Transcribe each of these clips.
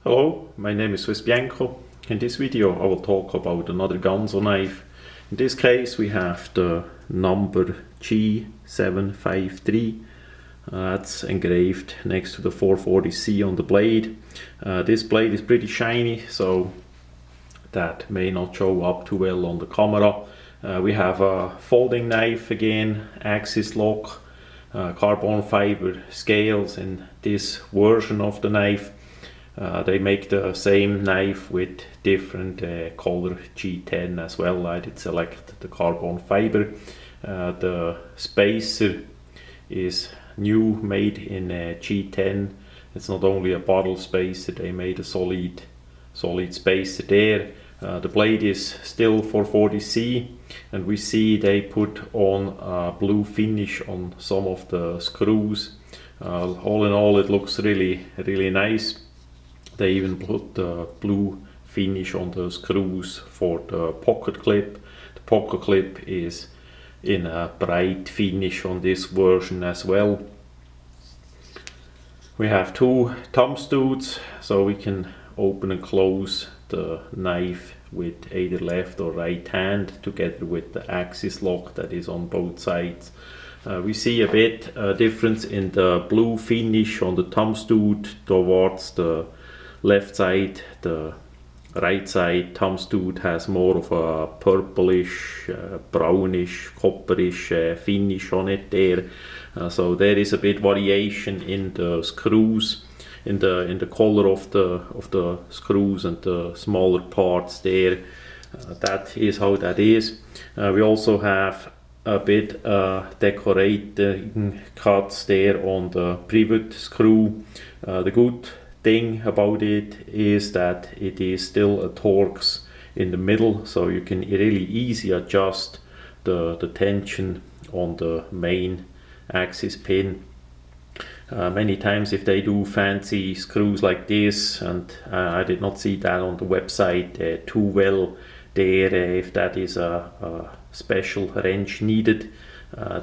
Hello, my name is Swissbianco. In this video I will talk about another ganzo knife. In this case we have the number G753. That's engraved next to the 440C on the blade. This blade is pretty shiny, so that may not show up too well on the camera. We have a folding knife again, axis lock, carbon fiber scales in this version of the knife. They make the same knife with different color G10 as well. I did select the carbon fiber. The spacer is new, made in G10. It's not only a bottle spacer, they made a solid spacer there. The blade is still 440C, and we see they put on a blue finish on some of the screws. All in all, it looks really nice. They even put the blue finish on the screws for the pocket clip. The pocket clip is in a bright finish on this version as well. We have two thumb studs, so we can open and close the knife with either left or right hand, together with the axis lock that is on both sides. We see a bit difference in the blue finish on the thumb stud towards the left side. The right side thumb stud has more of a purplish, brownish, copperish finish on it there. So there is a bit variation in the screws, in the color of the screws and the smaller parts there. That is how that is. We also have a bit decorating cuts there on the pivot screw. The good thing about it is that it is still a Torx in the middle, so you can really easily adjust the tension on the main axis pin. Many times if they do fancy screws like this, and I did not see that on the website too well there, if that is a special wrench needed,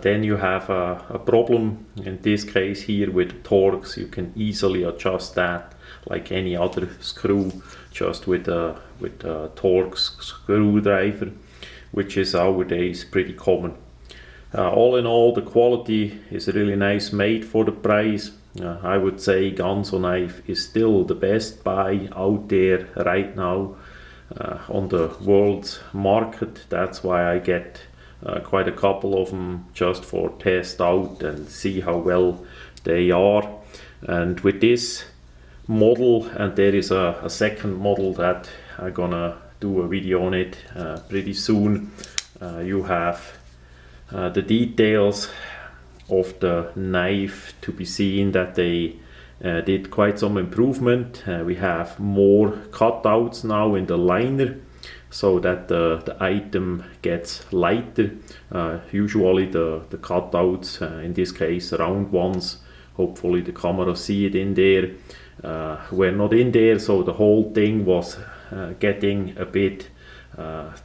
then you have a problem. In this case here with Torx, you can easily adjust that like any other screw, just with a Torx screwdriver, which is nowadays pretty common. All in all, the quality is really nice made for the price. I would say ganzo knife is still the best buy out there right now on the world's market. That's why I get quite a couple of them just for test out and see how well they are. And with this model, and there is a second model that I'm gonna do a video on it pretty soon, you have the details of the knife to be seen that they did quite some improvement. We have more cutouts now in the liner, so that the item gets lighter. Usually the cutouts, in this case round ones, hopefully the camera see it in there, were not in there, so the whole thing was getting a bit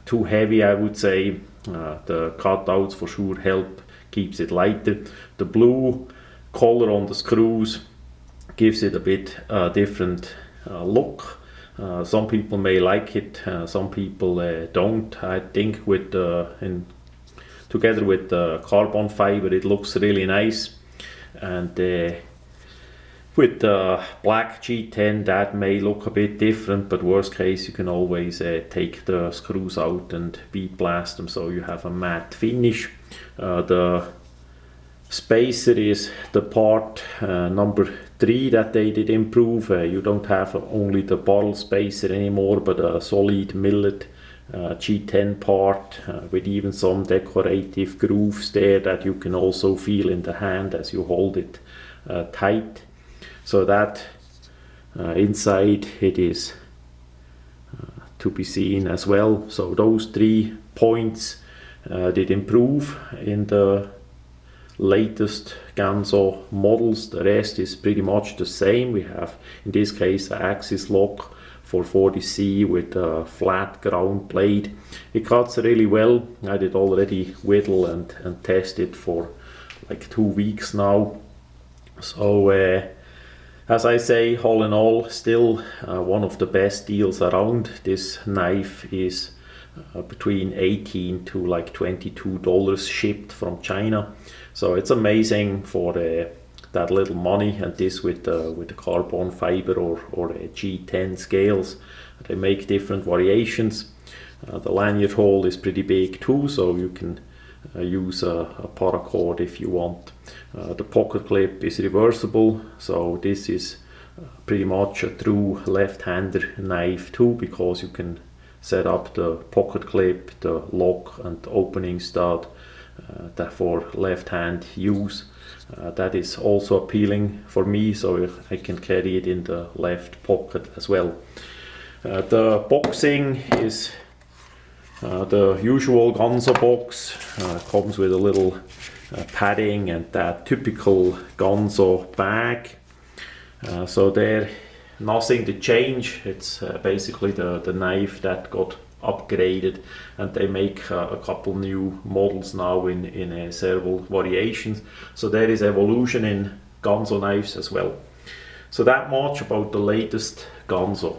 too heavy, I would say. The cutouts for sure help, keeps it lighter. The blue color on the screws gives it a bit different look. Some people may like it, some people don't. I think with together with the carbon fiber it looks really nice, and with the black G10 that may look a bit different, but worst case you can always take the screws out and bead blast them so you have a matte finish. The spacer is the part number 3 that they did improve. You don't have only the bottle spacer anymore, but a solid millet G10 part with even some decorative grooves there that you can also feel in the hand as you hold it tight. So that inside it is to be seen as well. So those 3 points did improve in the latest ganzo models. The rest is pretty much the same. We have in this case an axis lock for 40C with a flat ground blade. It cuts really well. I did already whittle and test it for like 2 weeks now. So As I say, all in all, still one of the best deals around. This knife is between 18 to like $22 shipped from China. So it's amazing for that little money, and this with the carbon fiber or G10 scales. They make different variations. The lanyard hole is pretty big too, so you can use a paracord if you want. The pocket clip is reversible, so this is pretty much a true left-hander knife too, because you can set up the pocket clip, the lock and opening stud that for left-hand use. That is also appealing for me, so I can carry it in the left pocket as well. The boxing is the usual ganzo box. Comes with a little padding and that typical ganzo bag. So there, nothing to change. It's basically the knife that got upgraded, and they make a couple new models now in several variations. So there is evolution in ganzo knives as well. So that much about the latest ganzo.